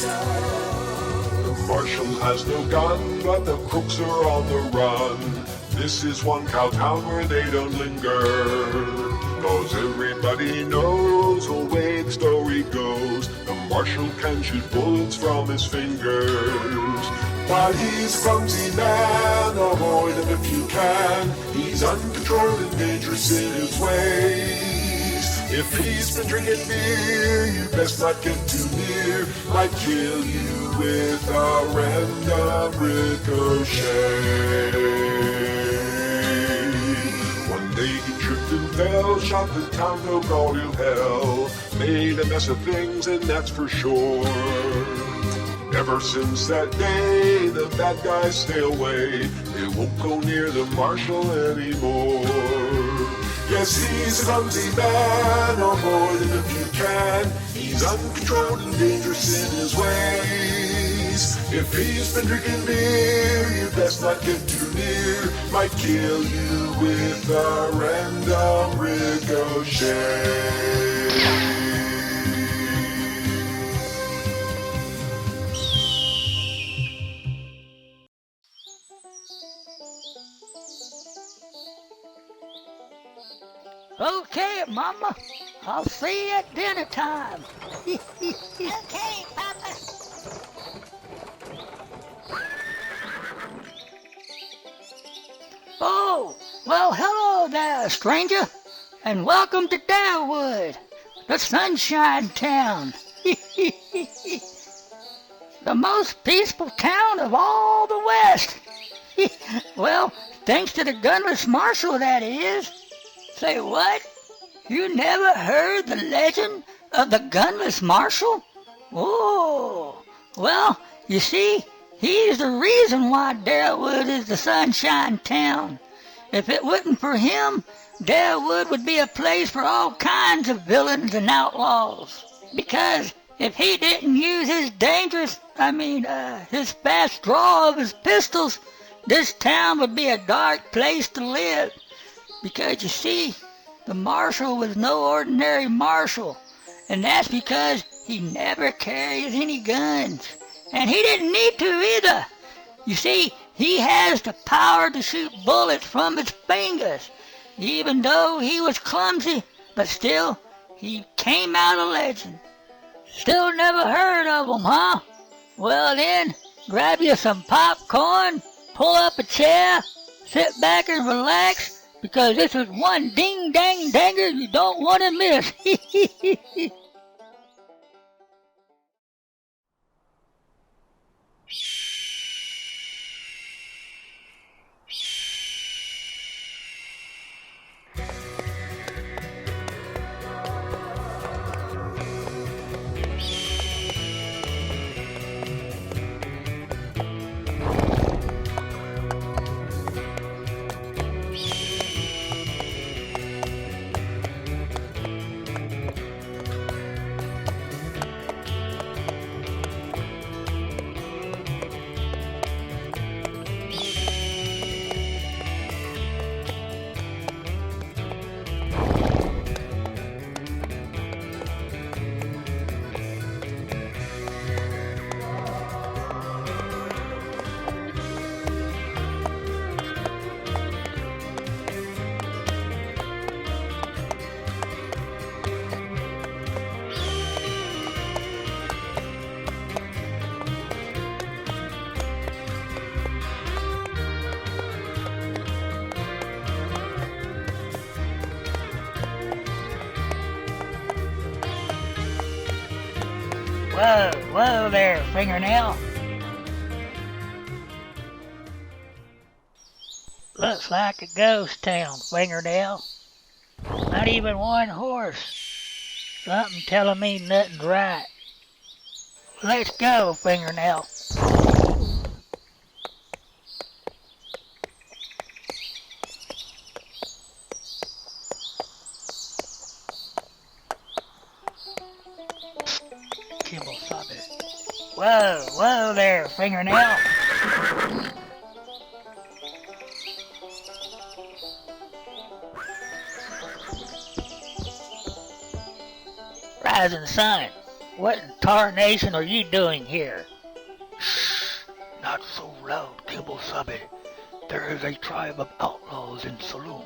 The marshal has no gun, but the crooks are on the run. This is one cow town where they don't linger, 'cause everybody knows the way the story goes. The marshal can shoot bullets from his fingers. But he's a clumsy man, avoid him if you can. He's uncontrolled and dangerous in his ways. If he's been drinking beer, you best not get too near. Might kill you with a random ricochet. One day he tripped and fell, shot the town folk all to hell. Made a mess of things, and that's for sure. Ever since that day, the bad guys stay away. They won't go near the marshal anymore. Yes, he's a clumsy man, avoid him if you can. He's uncontrolled and dangerous in his ways. If he's been drinking beer, you best not get too near. Might kill you with a random ricochet. Okay, Mama. I'll see you at dinner time. Okay, Papa. Oh, well, hello there, stranger. And welcome to Darewood, the Sunshine Town. The most peaceful town of all the West. Well, thanks to the gunless marshal, that is. Say what? You never heard the legend of the gunless marshal? Oh, well, you see, he's the reason why Darewood is the Sunshine Town. If it wasn't for him, Darewood would be a place for all kinds of villains and outlaws. Because if he didn't use his his fast draw of his pistols, this town would be a dark place to live. Because you see, the marshal was no ordinary marshal, and that's because he never carries any guns. And he didn't need to either. You see, he has the power to shoot bullets from his fingers. Even though he was clumsy, but still, he came out a legend. Still never heard of him, huh? Well then, grab you some popcorn, pull up a chair, sit back and relax, because this is one ding-dang-danger you don't want to miss. Whoa there, fingernail. Looks like a ghost town, fingernail. Not even one horse. Something telling me nothing's right. Let's go, fingernail. Whoa there, fingernail. Rising sun. What in tarnation are you doing here? Shh! Not so loud, Kibble-Subby. There is a tribe of outlaws in Saloon.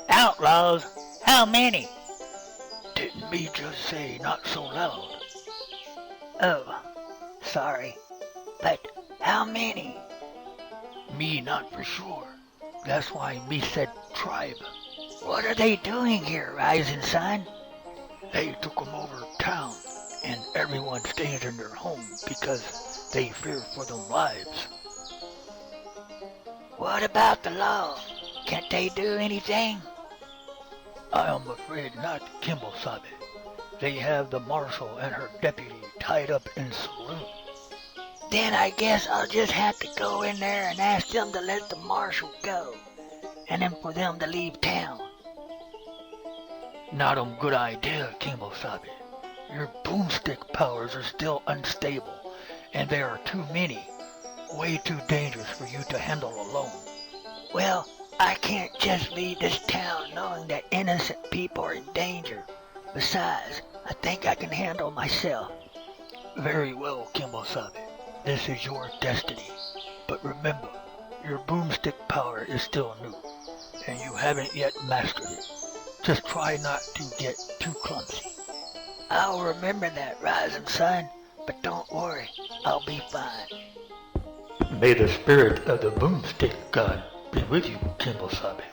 Outlaws? How many? Didn't me just say not so loud? Oh, sorry. But how many? Me not for sure. That's why me said tribe. What are they doing here, Rising Sun? They took 'em over town, and everyone stays in their home because they fear for their lives. What about the law? Can't they do anything? I am afraid not, Kibble-Subby. They have the marshal and her deputy tied up in Saloon. Then I guess I'll just have to go in there and ask them to let the marshal go, and then for them to leave town. Not a good idea, Kibble-Subby. Your boomstick powers are still unstable, and there are too many, way too dangerous for you to handle alone. Well, I can't just leave this town knowing that innocent people are in danger. Besides, I think I can handle myself. Very well, Kibble-Subby. This is your destiny. But remember, your boomstick power is still new, and you haven't yet mastered it. Just try not to get too clumsy. I'll remember that, Rising Sun, but don't worry, I'll be fine. May the spirit of the boomstick god be with you, Kibble-Subby.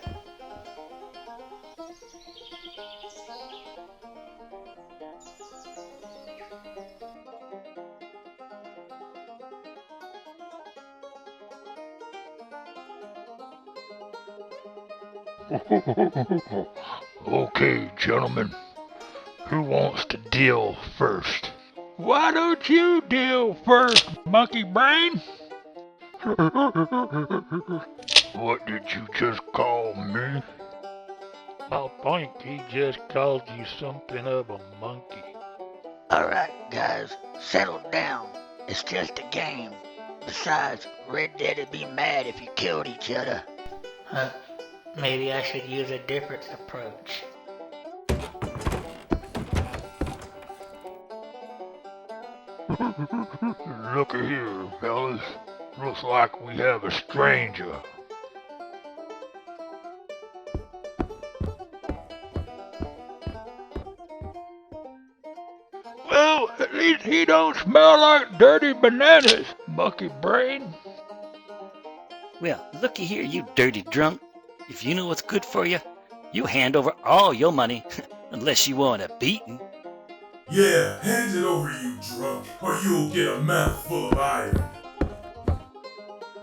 Okay, gentlemen. Who wants to deal first? Why don't you deal first, monkey brain? What did you just call me? I think he just called you something of a monkey. Alright, guys, settle down. It's just a game. Besides, Red Dead'd be mad if you killed each other. Maybe I should use a different approach. Looky here, fellas. Looks like we have a stranger. Well, at least he don't smell like dirty bananas, monkey brain. Well, looky here, you dirty drunk. If you know what's good for you, you hand over all your money, unless you want a beating. Yeah, hand it over, you drunk, or you'll get a mouth full of iron.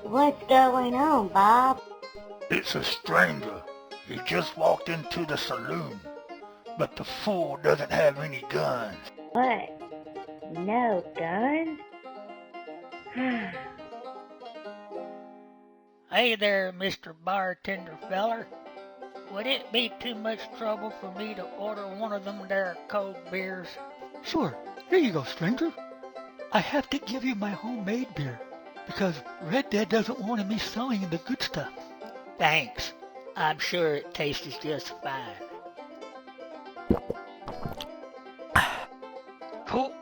What's going on, Bob? It's a stranger. He just walked into the saloon. But the fool doesn't have any guns. What? No guns? Hey there, Mr. Bartender feller. Would it be too much trouble for me to order one of them there cold beers? Sure. Here you go, stranger. I have to give you my homemade beer because Red Dead doesn't want me selling the good stuff. Thanks. I'm sure it tastes just fine. Cool.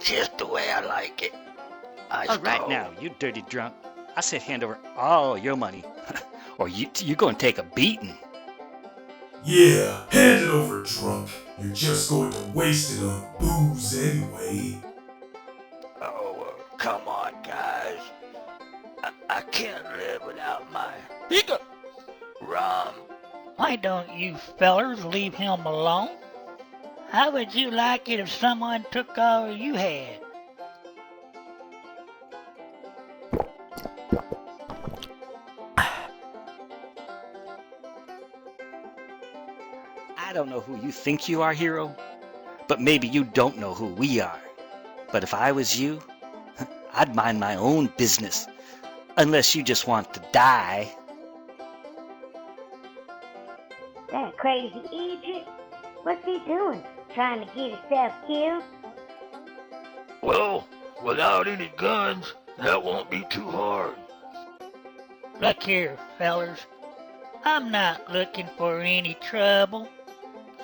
Just the way I like it. All right now, you dirty drunk. I said hand over all your money, or you're going to take a beating. Yeah, hand it over, drunk. You're just going to waste it on booze anyway. Oh, come on, guys. I can't live without my rum. Why don't you fellers leave him alone? How would you like it if someone took all you had? I don't know who you think you are, hero, but maybe you don't know who we are. But if I was you, I'd mind my own business, unless you just want to die. That crazy Egypt? What's he doing? Trying to get himself killed? Well, without any guns, that won't be too hard. Look here, fellers. I'm not looking for any trouble.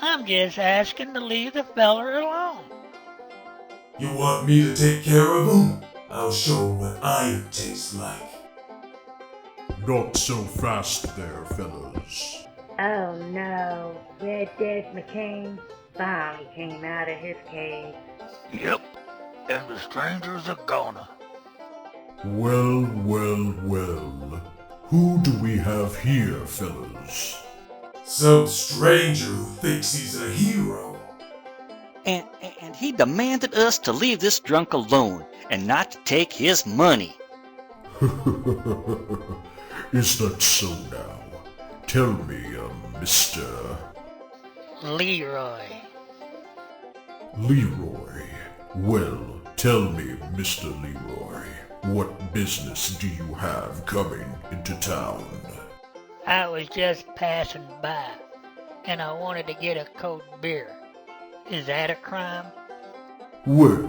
I'm just asking to leave the feller alone. You want me to take care of him? I'll show what iron tastes like. Not so fast there, fellas. Oh no, Red Death McCain finally came out of his cave. Yep, and the stranger's a goner. Well. Who do we have here, fellas? Some stranger who thinks he's a hero. And he demanded us to leave this drunk alone and not to take his money. Is that so now? Tell me, Mr. Leroy. Leroy. Well, tell me, Mr. Leroy, what business do you have coming into town? I was just passing by, and I wanted to get a cold beer. Is that a crime? Well,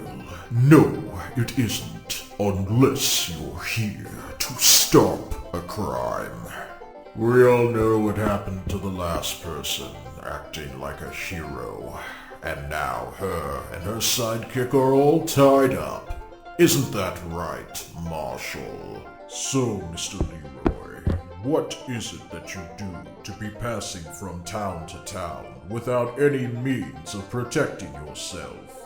no, it isn't, unless you're here to stop a crime. We all know what happened to the last person, acting like a hero. And now her and her sidekick are all tied up. Isn't that right, Marshal? So, Mr. Leroy, what is it that you do to be passing from town to town without any means of protecting yourself?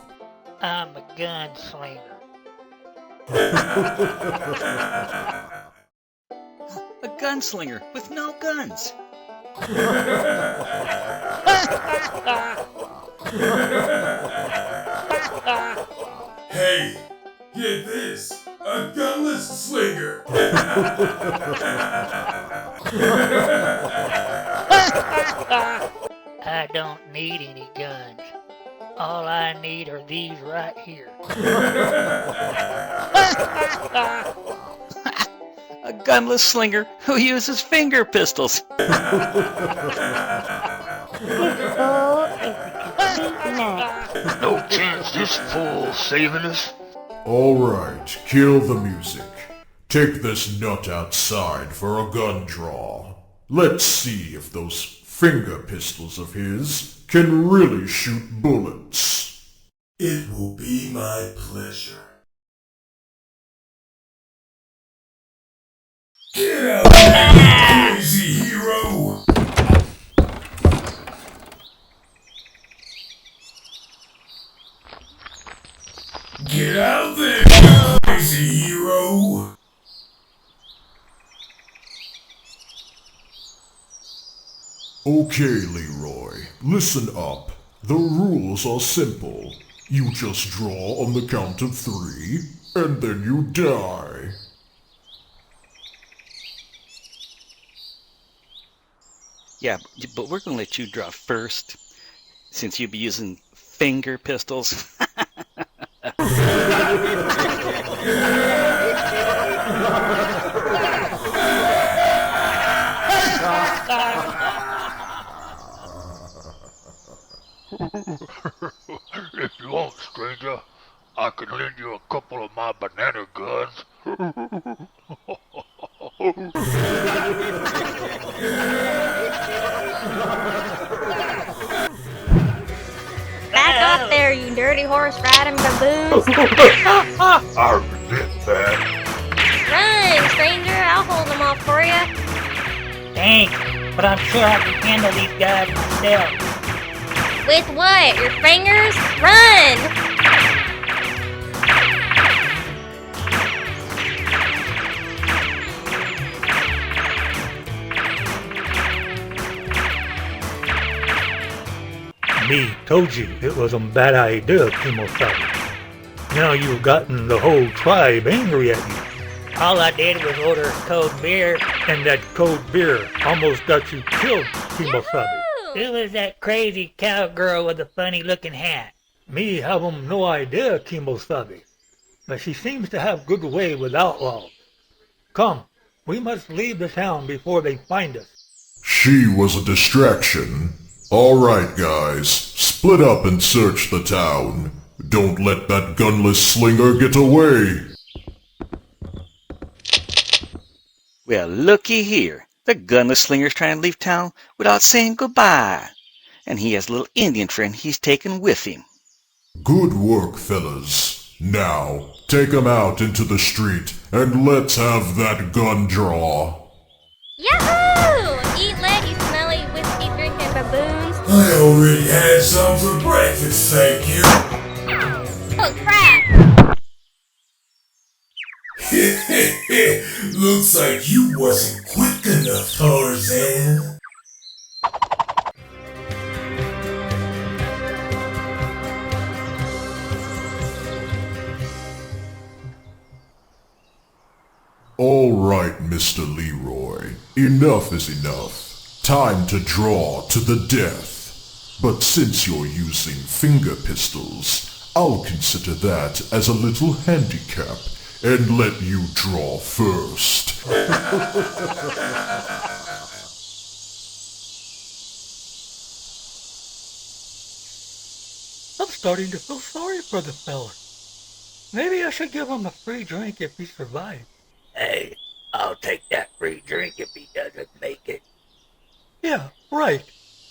I'm a gunslinger. A gunslinger with no guns. Hey, get this! A gunless slinger! I don't need any guns. All I need are these right here. A gunless slinger who uses finger pistols. This fool is a complete nut. No chance this fool's saving us. All right, kill the music. Take this nut outside for a gun draw. Let's see if those finger pistols of his can really shoot bullets. It will be my pleasure. Get out there, you crazy hero! Get out there, you crazy hero! Okay, Leroy, listen up. The rules are simple. You just draw on the count of 3, and then you die. Yeah, but we're gonna let you draw first, since you'll be using finger pistols. If you want, stranger, I can lend you a couple of my banana guns. Back up there, you dirty horse riding baboons. I resent that. Run, stranger. I'll hold them off for you. Thanks, but I'm sure I can handle these guys myself. With what? Your fingers? Run! Me told you it was a bad idea, Kimosabe. Now you've gotten the whole tribe angry at you. All I did was order a cold beer. And that cold beer almost got you killed, Kimosabe. Who was that crazy cowgirl with the funny-looking hat? Me have no idea, Kimosabe. But she seems to have good way with outlaws. Come, we must leave the town before they find us. She was a distraction. All right, guys, split up and search the town. Don't let that gunless slinger get away. Well, looky here. The gunless slinger's trying to leave town without saying goodbye. and he has a little Indian friend he's taken with him. Good work, fellas. Now, take 'em out into the street and let's have that gun draw. Yahoo! Eat leg, you smelly whiskey drinking baboons. I already had some for breakfast, thank you. Oh crap! Looks like you wasn't quick enough, Tarzan. All right, Mr. Leroy. Enough is enough. Time to draw to the death. But since you're using finger pistols, I'll consider that as a little handicap and let you draw first. I'm starting to feel sorry for the fella. Maybe I should give him a free drink if he survives. Hey, I'll take that free drink if he doesn't make it. Yeah, right.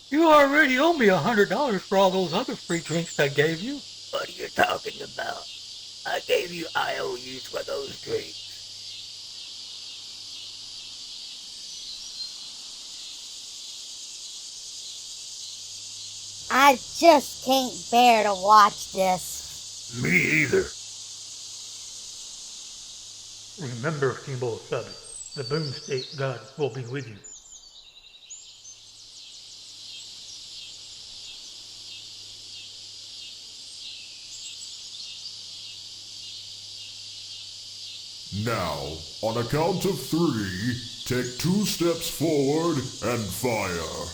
You already owe me $100 for all those other free drinks I gave you. What are you talking about? I gave you IOUs for those drinks. I just can't bear to watch this. Me either. Remember, Kimbo Sabi, the Boomstick God will be with you. Now, on a count of 3, take 2 steps forward and fire.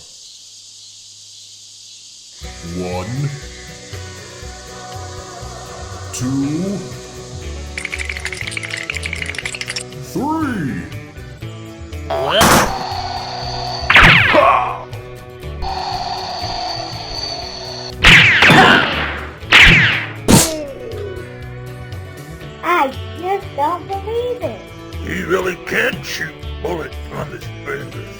1, 2, 3. I just don't believe it. He really can shoot bullets from his fingers.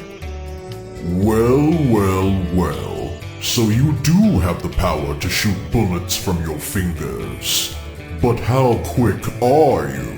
Well, well, well. So you do have the power to shoot bullets from your fingers. But how quick are you?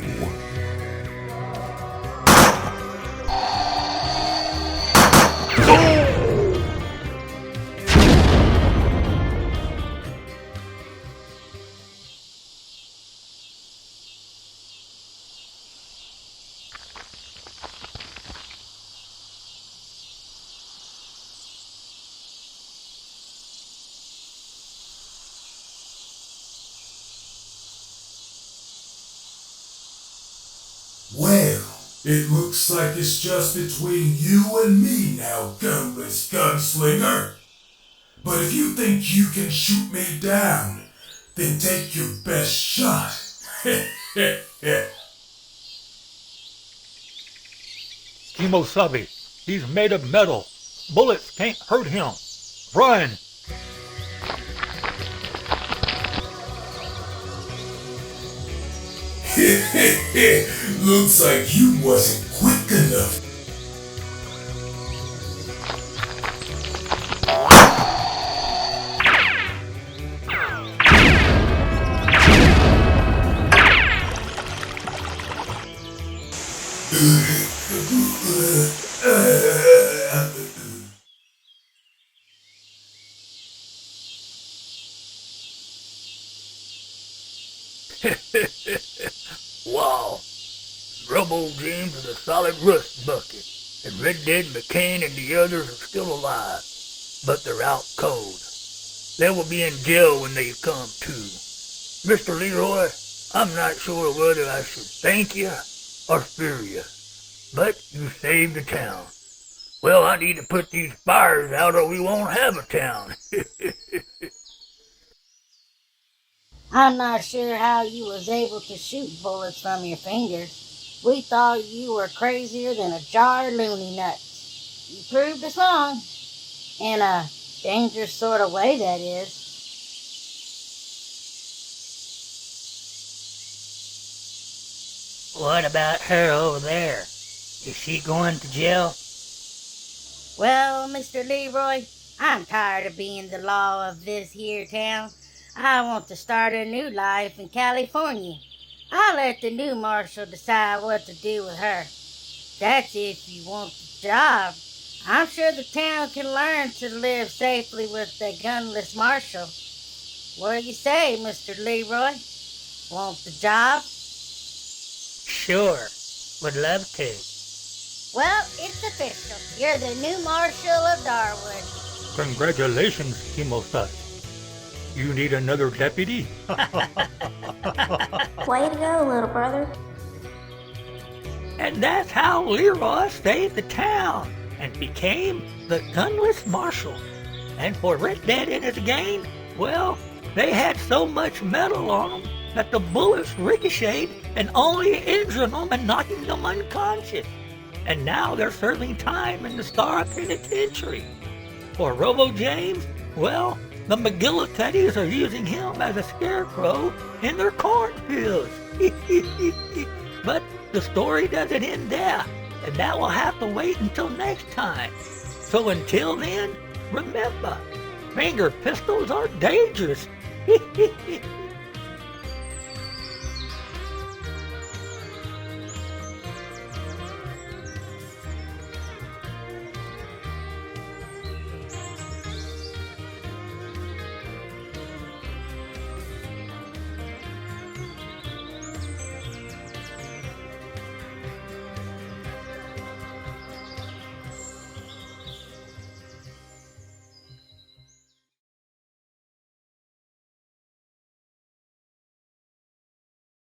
Well, it looks like it's just between you and me now, gunless gunslinger. But if you think you can shoot me down, then take your best shot. Kimbo Sabi, he's made of metal. Bullets can't hurt him. Run! Looks like you wasn't quick enough. Wow. Rubble James is a solid rust bucket, and Red Dead McCain and the others are still alive, but they're out cold. They will be in jail when they come to. Mr. Leroy, I'm not sure whether I should thank you or fear you, but you saved the town. Well, I need to put these fires out or we won't have a town. I'm not sure how you was able to shoot bullets from your fingers. We thought you were crazier than a jar of loony nuts. You proved us wrong. In a dangerous sort of way, that is. What about her over there? Is she going to jail? Well, Mr. Leroy, I'm tired of being the law of this here town. I want to start a new life in California. I'll let the new marshal decide what to do with her. That's if you want the job. I'm sure the town can learn to live safely with the gunless marshal. What do you say, Mr. Leroy? Want the job? Sure. Would love to. Well, it's official. You're the new marshal of Darwood. Congratulations, Kimo-san. You need another deputy? Way to go, little brother. And that's how Leroy saved the town and became the gunless marshal. And for Red Dead in his gang, well, they had so much metal on them that the bullets ricocheted and only injured them and knocking them unconscious. And now they're serving time in the Star Penitentiary. For Robo James, well, the McGillicuddies are using him as a scarecrow in their cornfields. But the story doesn't end there, and that will have to wait until next time. So until then, remember, finger pistols are dangerous.